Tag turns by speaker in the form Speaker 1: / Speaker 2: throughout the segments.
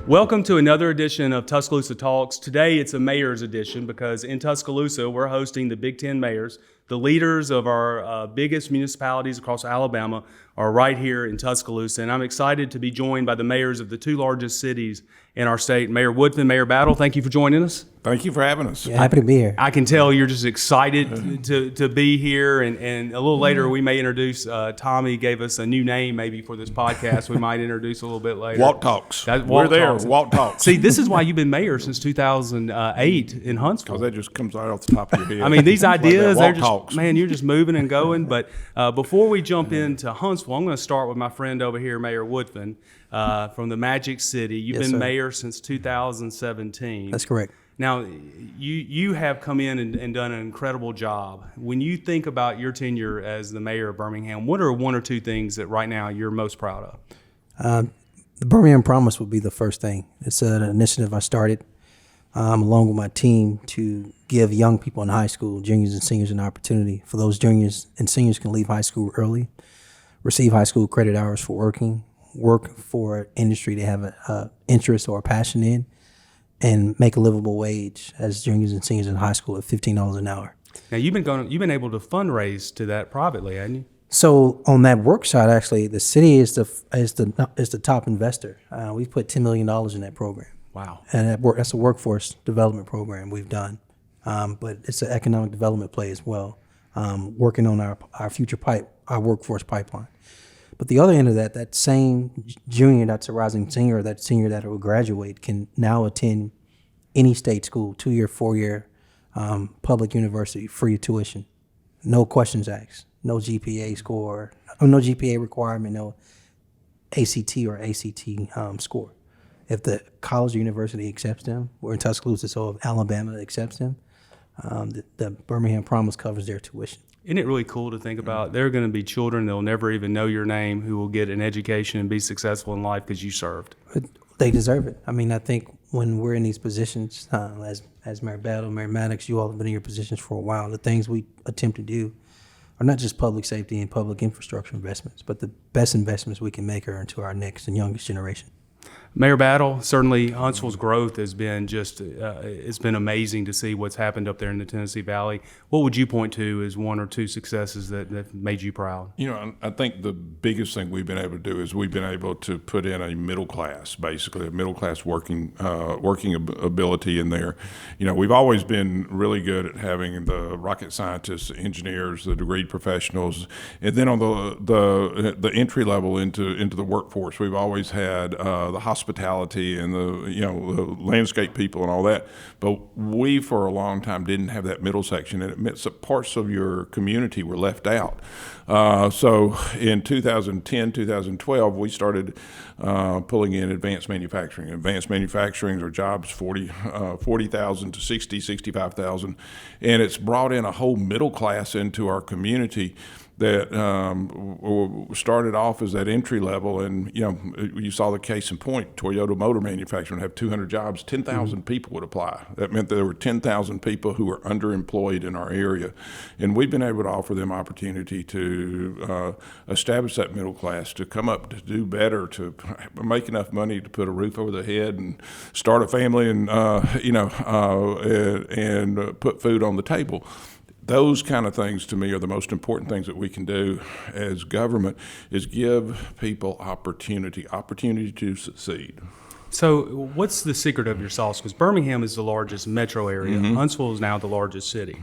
Speaker 1: Welcome to another edition of Tuscaloosa Talks. Today it's a mayor's edition because in Tuscaloosa we're hosting the Big Ten mayors. The leaders of our biggest municipalities across Alabama are right here in Tuscaloosa, and I'm excited to be joined by the mayors of the two largest cities in our state, Mayor Woodfin, Mayor Battle. Thank you for joining us.
Speaker 2: Thank you for having us.
Speaker 3: Yeah, happy to be here.
Speaker 1: I can tell you're just excited to be here, and a little later we may introduce, Tommy gave us a new name maybe for this podcast we might introduce a little bit later.
Speaker 2: Walk Talks.
Speaker 1: We're
Speaker 2: there, Walk Talks.
Speaker 1: See, this is why you've been mayor since 2008 in Huntsville.
Speaker 2: Because that just comes right off the top of your head.
Speaker 1: I mean, these ideas, they're just,
Speaker 2: talks.
Speaker 1: man, you're just moving and going. But before we jump into Huntsville, I'm going to start with my friend over here, Mayor Woodfin, from the Magic City. You've been mayor since 2017.
Speaker 3: That's correct.
Speaker 1: Now, you have come in and done an incredible job. When you think about your tenure as the mayor of Birmingham, what are one or two things that right now you're most proud of?
Speaker 3: The Birmingham Promise would be the first thing. It's an initiative I started along with my team to give young people in high school, juniors and seniors, an opportunity for those juniors and seniors can leave high school early, receive high school credit hours for work for an industry they have an interest or a passion in, and make a livable wage as juniors and seniors in high school at $15 an hour.
Speaker 1: Now you've been able to fundraise to that privately, haven't you?
Speaker 3: So on that work side, actually, the city is the top investor. We've put $10 million in that program.
Speaker 1: Wow.
Speaker 3: And that's a workforce development program we've done. But it's an economic development play as well, working on our future our workforce pipeline. But the other end of that same junior that's a rising senior, that senior that will graduate can now attend any state school, 2-year, 4-year public university, free tuition, no questions asked, no GPA score, no GPA requirement, no ACT or ACT score. If the college or university accepts them, we're in Tuscaloosa, so if Alabama accepts them, the Birmingham Promise covers their tuition.
Speaker 1: Isn't it really cool to think about? There are going to be children that will never even know your name who will get an education and be successful in life because you served.
Speaker 3: They deserve it. I mean, I think when we're in these positions, as Mayor Battle, Mayor Maddox, you all have been in your positions for a while. The things we attempt to do are not just public safety and public infrastructure investments, but the best investments we can make are into our next and youngest generation.
Speaker 1: Mayor Battle, certainly Huntsville's growth has been just, it's been amazing to see what's happened up there in the Tennessee Valley. What would you point to as one or two successes that made you proud?
Speaker 2: You know, I think the biggest thing we've been able to do is we've been able to put in a middle class, basically a middle class working ability in there. You know, we've always been really good at having the rocket scientists, the engineers, the degreed professionals, and then on the entry level into the workforce, we've always had the hospitality and the landscape people and all that. But we, for a long time, didn't have that middle section, and it meant that parts of your community were left out. So in 2010, 2012, we started pulling in advanced manufacturing. Advanced manufacturing are jobs 40,000 to 60, 65,000, and it's brought in a whole middle class into our community that started off as that entry level. And, you saw the case in point, Toyota Motor Manufacturing have 200 jobs, 10,000 people would apply. That meant that there were 10,000 people who were underemployed in our area. And we've been able to offer them opportunity to establish that middle class, to come up, to do better, to make enough money to put a roof over their head and start a family and, and put food on the table. Those kind of things, to me, are the most important things that we can do as government, is give people opportunity to succeed.
Speaker 1: So what's the secret of your sauce? Because Birmingham is the largest metro area.
Speaker 2: Mm-hmm.
Speaker 1: Huntsville is now the largest city.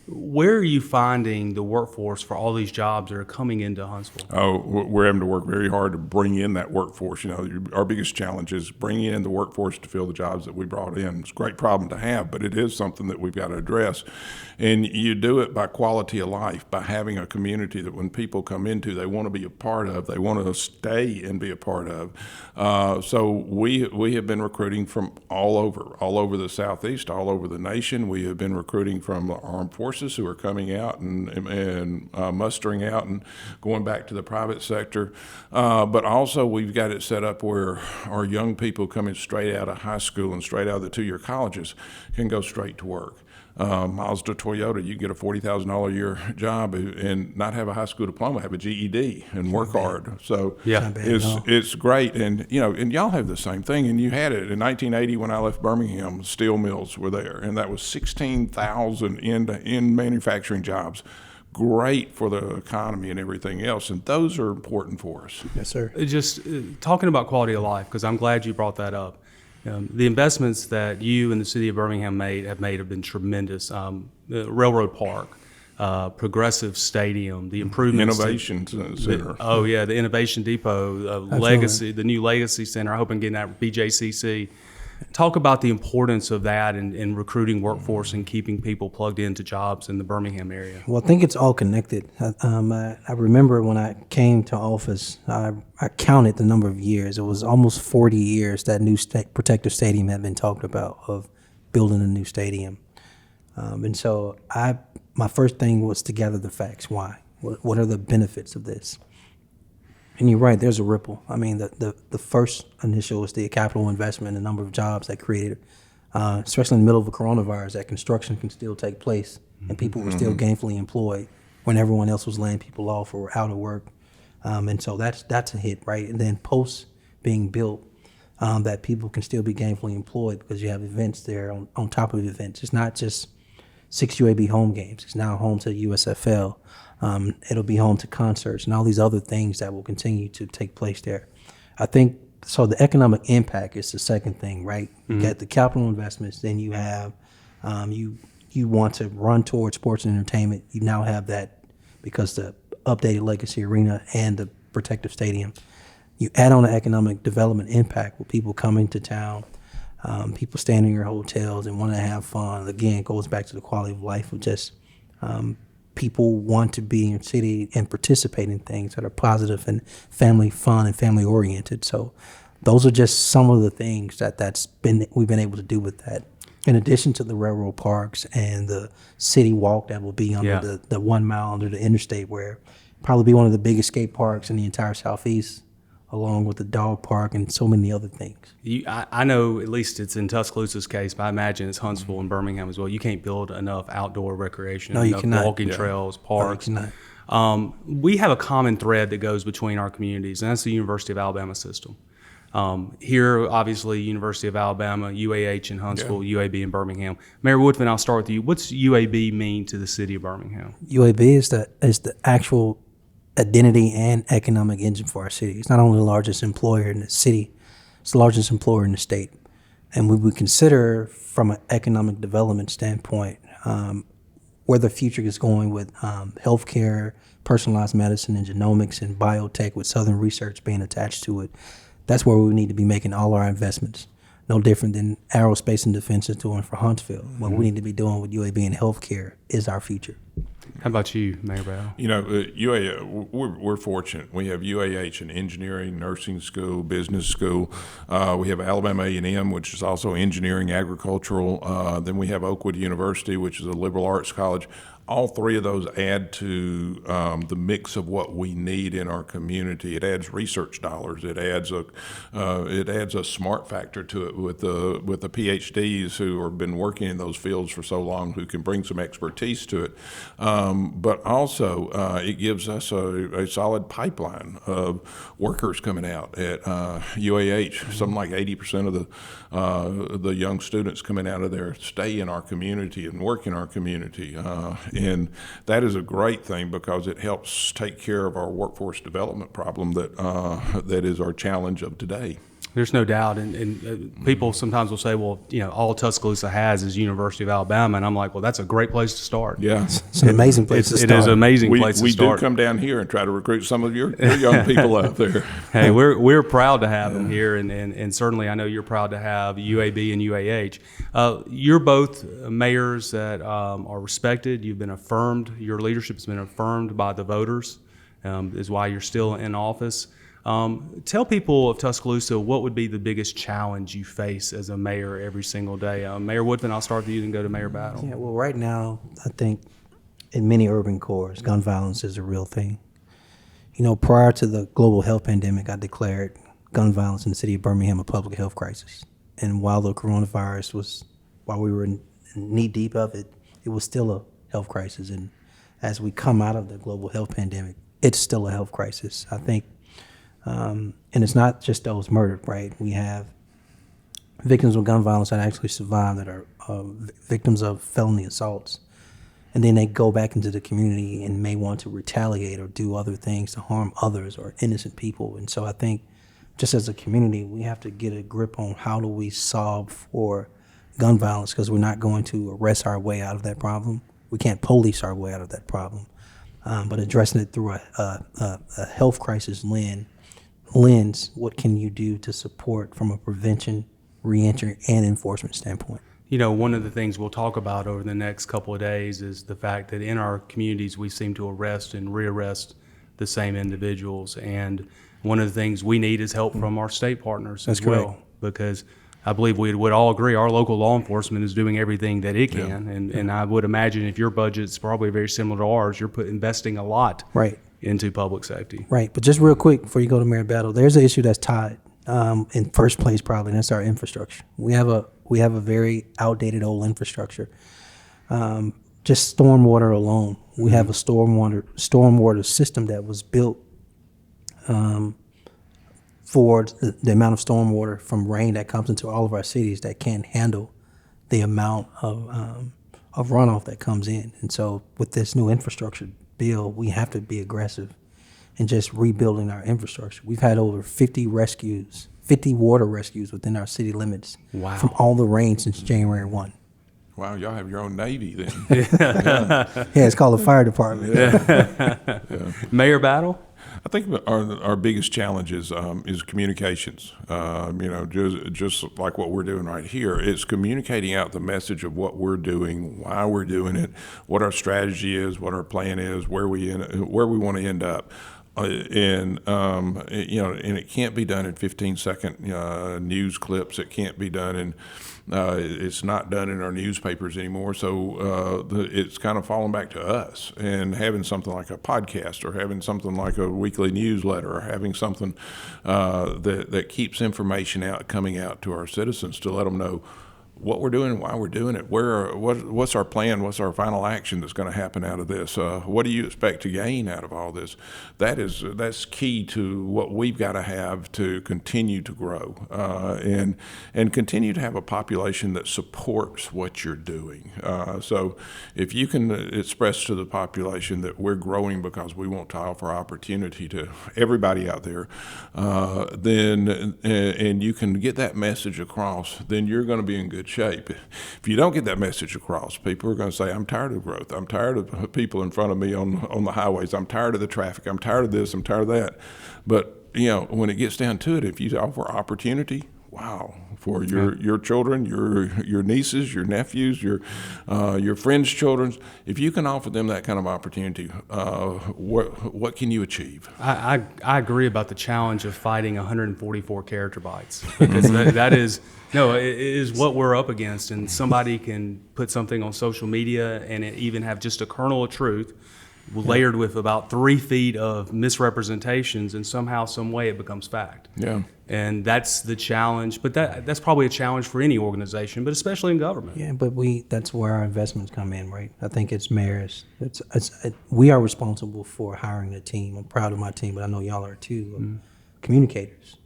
Speaker 1: Where are you finding the workforce for all these jobs that are coming into Huntsville?
Speaker 2: Oh, we're having to work very hard to bring in that workforce. Our biggest challenge is bringing in the workforce to fill the jobs that we brought in. It's a great problem to have, but it is something that we've got to address. And you do it by quality of life, by having a community that when people come into, they want to be a part of, they want to stay and be a part of. So we have been recruiting from all over the Southeast, all over the nation. We have been recruiting from the armed forces who are coming out and mustering out and going back to the private sector. But also we've got it set up where our young people coming straight out of high school and straight out of the 2-year colleges can go straight to work. Mazda, Toyota, you get a $40,000 a year job and not have a high school diploma, have a GED and work hard. So
Speaker 1: Yeah.
Speaker 2: it's great. And, and y'all have the same thing. And you had it in 1980 when I left Birmingham, steel mills were there. And that was 16,000 in manufacturing jobs. Great for the economy and everything else. And those are important for us.
Speaker 3: Yes, sir.
Speaker 1: Just talking about quality of life, because I'm glad you brought that up. The investments that you and the city of Birmingham have been tremendous. The Railroad Park, Progressive Stadium, the improvements.
Speaker 2: Innovation Center.
Speaker 1: The Innovation Depot, Legacy, the new Legacy Center. I hope I'm getting that BJCC. Talk about the importance of that in recruiting workforce and keeping people plugged into jobs in the Birmingham area.
Speaker 3: Well, I think it's all connected. I remember when I came to office, I counted the number of years. It was almost 40 years that new protective stadium had been talked about, of building a new stadium. And so my first thing was to gather the facts. Why? What are the benefits of this? And you're right, there's a ripple. I mean, the first initial was the capital investment, the number of jobs that created, especially in the middle of a coronavirus, that construction can still take place and people were still gainfully employed when everyone else was laying people off or out of work. And so that's a hit, right? And then post being built, that people can still be gainfully employed because you have events there on top of events. It's not just 6 UAB home games. It's now home to the USFL. It'll be home to concerts and all these other things that will continue to take place there. I think, so the economic impact is the second thing, right? You got the capital investments, then you have, you want to run towards sports and entertainment. You now have that because the updated Legacy Arena and the protective stadium. You add on the economic development impact with people coming to town, people staying in your hotels and want to have fun. Again, it goes back to the quality of life of just people want to be in the city and participate in things that are positive and family fun and family oriented. So those are just some of the things we've been able to do with that. In addition to the railroad parks and the city walk that will be under the 1 mile under the interstate, where probably be one of the biggest skate parks in the entire Southeast, along with the dog park and so many other things.
Speaker 1: I know at least it's in Tuscaloosa's case, but I imagine it's Huntsville and Birmingham as well. You can't build enough outdoor recreation, enough walking trails, parks.
Speaker 3: No, you cannot.
Speaker 1: We have a common thread that goes between our communities, and that's the University of Alabama system. Here, obviously, University of Alabama, UAH in Huntsville, UAB in Birmingham. Mayor Woodfin, I'll start with you. What's UAB mean to the city of Birmingham?
Speaker 3: UAB is the actual identity and economic engine for our city. It's not only the largest employer in the city, it's the largest employer in the state. And we would consider, from an economic development standpoint, where the future is going with healthcare, personalized medicine, and genomics and biotech, with Southern Research being attached to it. That's where we need to be making all our investments. No different than aerospace and defense is doing for Huntsville. What we need to be doing with UAB and healthcare is our future.
Speaker 1: How about you, Mayor Brown?
Speaker 2: We're fortunate. We have UAH, an engineering, nursing school, business school. We have Alabama A&M, which is also engineering, agricultural. Then we have Oakwood University, which is a liberal arts college. All three of those add to the mix of what we need in our community. It adds research dollars. It adds a smart factor to it with the PhDs who have been working in those fields for so long, who can bring some expertise to it. But also, it gives us a solid pipeline of workers coming out at UAH. Something like 80% of the young students coming out of there stay in our community and work in our community. And that is a great thing because it helps take care of our workforce development problem that is our challenge of today.
Speaker 1: There's no doubt, and people sometimes will say, well, all Tuscaloosa has is University of Alabama, and I'm like, well, that's a great place to start.
Speaker 2: Yeah.
Speaker 3: It's an amazing place to start.
Speaker 1: It is an amazing place to start.
Speaker 2: We do come down here and try to recruit some of your young people out there.
Speaker 1: Hey, we're proud to have them here, and certainly I know you're proud to have UAB and UAH. You're both mayors that are respected. You've been affirmed. Your leadership has been affirmed by the voters, is why you're still in office. Tell people of Tuscaloosa what would be the biggest challenge you face as a mayor every single day. Mayor Woodfin, I'll start with you and go to Mayor Battle.
Speaker 3: Yeah, well, right now, I think in many urban cores, gun violence is a real thing. Prior to the global health pandemic, I declared gun violence in the city of Birmingham a public health crisis. And while the coronavirus while we were in knee deep of it, it was still a health crisis. And as we come out of the global health pandemic, it's still a health crisis, I think. And it's not just those murdered, right? We have victims of gun violence that actually survive that are victims of felony assaults. And then they go back into the community and may want to retaliate or do other things to harm others or innocent people. And so I think just as a community, we have to get a grip on how do we solve for gun violence, because we're not going to arrest our way out of that problem. We can't police our way out of that problem. But addressing it through a health crisis lens, what can you do to support from a prevention, reentry, and enforcement standpoint?
Speaker 1: You know, one of the things we'll talk about over the next couple of days is the fact that in our communities we seem to arrest and rearrest the same individuals. And one of the things we need is help from our state partners as well, because I believe we would all agree our local law enforcement is doing everything that it can. And I would imagine if your budget's probably very similar to ours, you're investing a lot into public safety.
Speaker 3: Right. But just real quick before you go to Mayor Battle, there's an issue that's tied in first place probably, and that's our infrastructure. We have a very outdated old infrastructure. Just stormwater alone, we have a stormwater system that was built for the amount of stormwater from rain that comes into all of our cities that can't handle the amount of runoff that comes in. And so with this new infrastructure bill, we have to be aggressive in just rebuilding our infrastructure. We've had over 50 water rescues within our city limits from all the rain since January 1.
Speaker 2: Wow, y'all have your own Navy then.
Speaker 3: Yeah, it's called the fire department.
Speaker 1: Mayor Battle?
Speaker 2: I think our biggest challenge is communications. Just like what we're doing right here, it's communicating out the message of what we're doing, why we're doing it, what our strategy is, what our plan is, where we want to end up. And it can't be done in 15-second news clips. It can't be done in. It's not done in our newspapers anymore. So it's kind of falling back to us, and having something like a podcast, or having something like a weekly newsletter, or having something that keeps information coming out to our citizens to let them know what we're doing, why we're doing it, what's our plan, what's our final action that's going to happen out of this, what do you expect to gain out of all this. That's key to what we've got to have to continue to grow and continue to have a population that supports what you're doing. So if you can express to the population that we're growing because we want to offer opportunity to everybody out there, then and you can get that message across, then you're going to be in good shape. If you don't get that message across, people are going to say, I'm tired of growth. I'm tired of people in front of me on the highways. I'm tired of the traffic. I'm tired of this. I'm tired of that. But, when it gets down to it, if you offer opportunity, wow, for your children, your nieces, your nephews, your friends' children, if you can offer them that kind of opportunity, what can you achieve?
Speaker 1: I agree about the challenge of fighting 144 character bytes, because that is it is what we're up against. And somebody can put something on social media and it even have just a kernel of truth layered with about 3 feet of misrepresentations, and somehow, some way it becomes fact. Yeah. And that's the challenge. But that's probably a challenge for any organization, but especially in government.
Speaker 3: Yeah, but that's where our investments come in, right? I think it's mayors. We are responsible for hiring a team. I'm proud of my team, but I know y'all are too. Communicators,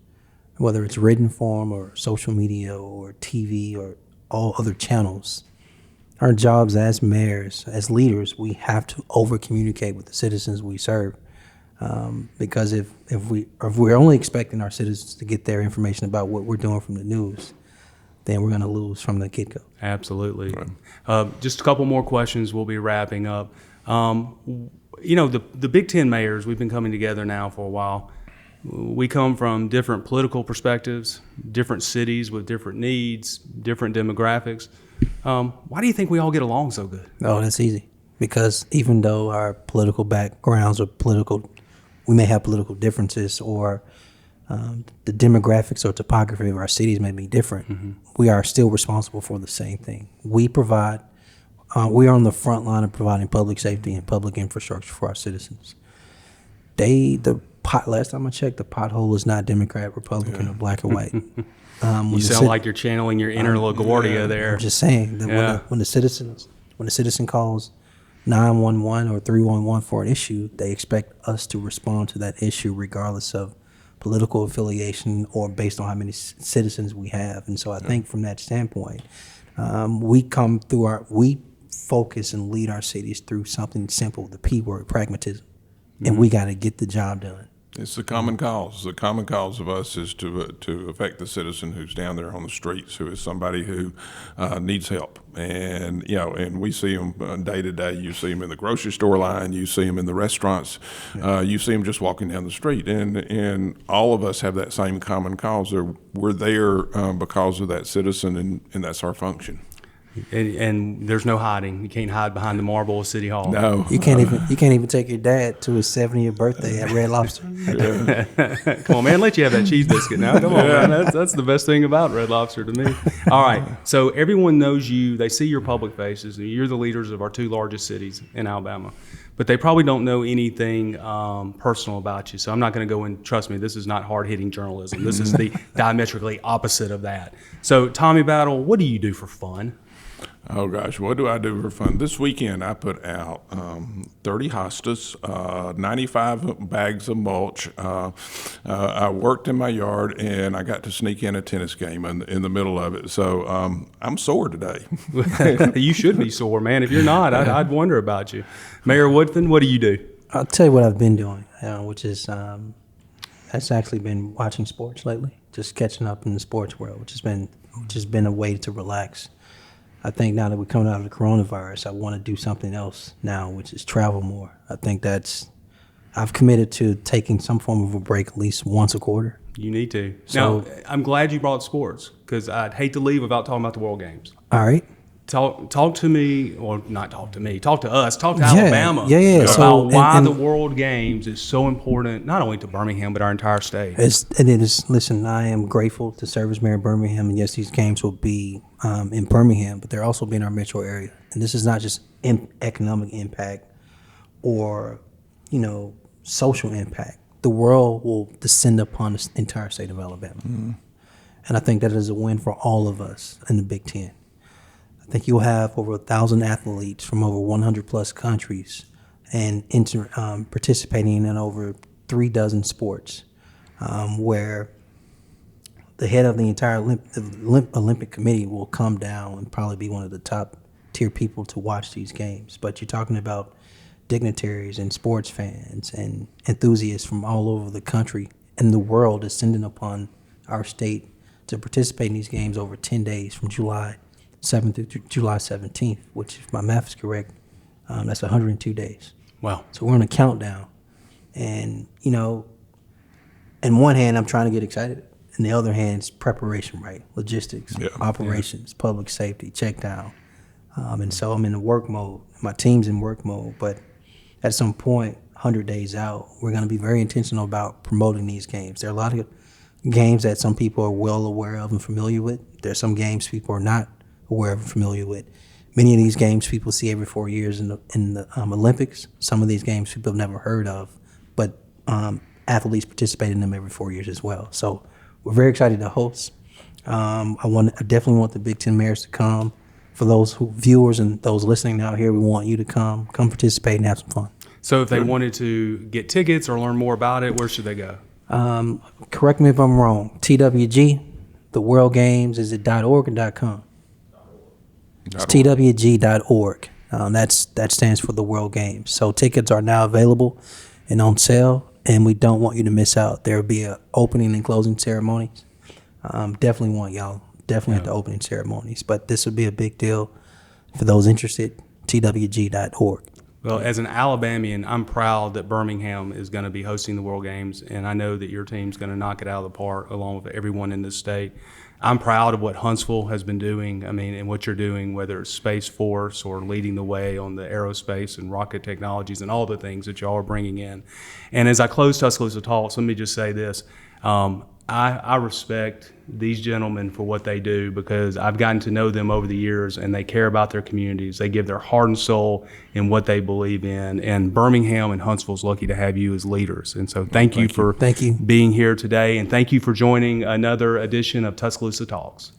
Speaker 3: whether it's written form or social media or TV or all other channels. Our jobs as mayors, as leaders, we have to over-communicate with the citizens we serve, because if we're only expecting our citizens to get their information about what we're doing from the news, then we're going to lose from the get-go.
Speaker 1: Absolutely. Right. Just a couple more questions. We'll be wrapping up. The Big Ten mayors, we've been coming together now for a while. We come from different political perspectives, different cities with different needs, different demographics. Why do you think we all get along so good?
Speaker 3: Oh, that's easy. Because even though our political backgrounds are political, we may have political differences, or the demographics or topography of our cities may be different. Mm-hmm. We are still responsible for the same thing. We provide, we are on the front line of providing public safety and public infrastructure for our citizens. Last time I checked, the pothole is not Democrat, Republican, or black or white.
Speaker 1: You sound like you're channeling your inner LaGuardia there.
Speaker 3: I'm just saying that when the citizen calls 911 or 311 for an issue, they expect us to respond to that issue regardless of political affiliation or based on how many citizens we have. And so I think from that standpoint, we focus and lead our cities through something simple, the P word, pragmatism. And we got to get the job done.
Speaker 2: It's the common cause. The common cause of us is to affect the citizen who's down there on the streets, who is somebody who needs help. And, and we see them day to day. You see them in the grocery store line. You see them in the restaurants. You see them just walking down the street. And all of us have that same common cause. We're there because of that citizen, and that's our function.
Speaker 1: And there's no hiding. You can't hide behind the marble of City Hall.
Speaker 2: No,
Speaker 3: you can't even take your dad to his 70th birthday at Red Lobster.
Speaker 1: Come on, man, let you have that cheese biscuit now. Come on, man, that's the best thing about Red Lobster to me. All right, so everyone knows you. They see your public faces. You're the leaders of our two largest cities in Alabama, but they probably don't know anything personal about you. So I'm not going to go in. Trust me, this is not hard-hitting journalism. This is the diametrically opposite of that. So Tommy Battle, what do you do for fun?
Speaker 2: Oh gosh, what do I do for fun? This weekend I put out 30 hostas, 95 bags of mulch. I worked in my yard, and I got to sneak in a tennis game in the middle of it. So I'm sore today.
Speaker 1: You should be sore, man. If you're not, I'd wonder about you. Mayor Woodfin, what do you do?
Speaker 3: I'll tell you what I've been doing, which is that's actually been watching sports lately, just catching up in the sports world, which has been a way to relax. I think now that we're coming out of the coronavirus, I want to do something else now, which is travel more. I think I've committed to taking some form of a break at least once a quarter.
Speaker 1: You need to. Now, I'm glad you brought sports, because I'd hate to leave without talking about the World Games.
Speaker 3: All right.
Speaker 1: Talk to me, or not talk to me, talk to us, talk to Alabama
Speaker 3: about
Speaker 1: why the World Games is so important, not only to Birmingham, but our entire state.
Speaker 3: Listen, I am grateful to serve as mayor of Birmingham, and yes, these games will be in Birmingham, but they're also be in our metro area. And this is not just economic impact or, social impact. The world will descend upon the entire state of Alabama. Mm-hmm. And I think that is a win for all of us in the Big Ten. I think you'll have over 1,000 athletes from over 100 plus countries and participating in over 36 sports, where the head of the entire Olympic Committee will come down and probably be one of the top tier people to watch these games. But you're talking about dignitaries and sports fans and enthusiasts from all over the country and the world descending upon our state to participate in these games over 10 days from July 7th through July 17th, which, if my math is correct, that's 102 days.
Speaker 1: Wow.
Speaker 3: So we're on a countdown. And, in one hand, I'm trying to get excited. In the other hand, it's preparation, right? Logistics, operations, public safety, check down. And so I'm in the work mode. My team's in work mode. But at some point, 100 days out, we're going to be very intentional about promoting these games. There are a lot of games that some people are well aware of and familiar with. There's some games people are not aware of and familiar with. Many of these games people see every 4 years in the Olympics. Some of these games people have never heard of, but athletes participate in them every 4 years as well. So we're very excited to host. I definitely want the Big Ten mayors to come. For those viewers and those listening out here, we want you to come participate and have some fun.
Speaker 1: So if they wanted to get tickets or learn more about it, where should they go?
Speaker 3: Correct me if I'm wrong. TWG, the World Games, is it .org or .com? It's twg.org. That stands for the World Games. So tickets are now available and on sale, and we don't want you to miss out. There will be an opening and closing ceremonies. Definitely want y'all at the opening ceremonies, but this would be a big deal for those interested. twg.org.
Speaker 1: Well, as an Alabamian, I'm proud that Birmingham is going to be hosting the World Games, and I know that your team's going to knock it out of the park along with everyone in this state. I'm proud of what Huntsville has been doing, and what you're doing, whether it's Space Force or leading the way on the aerospace and rocket technologies and all the things that y'all are bringing in. And as I close Tuscaloosa Talks, let me just say this. I respect these gentlemen for what they do because I've gotten to know them over the years, and they care about their communities. They give their heart and soul in what they believe in. And Birmingham and Huntsville's lucky to have you as leaders. And so thank you for
Speaker 3: Thank you.
Speaker 1: being here today, and thank you for joining another edition of Tuscaloosa Talks.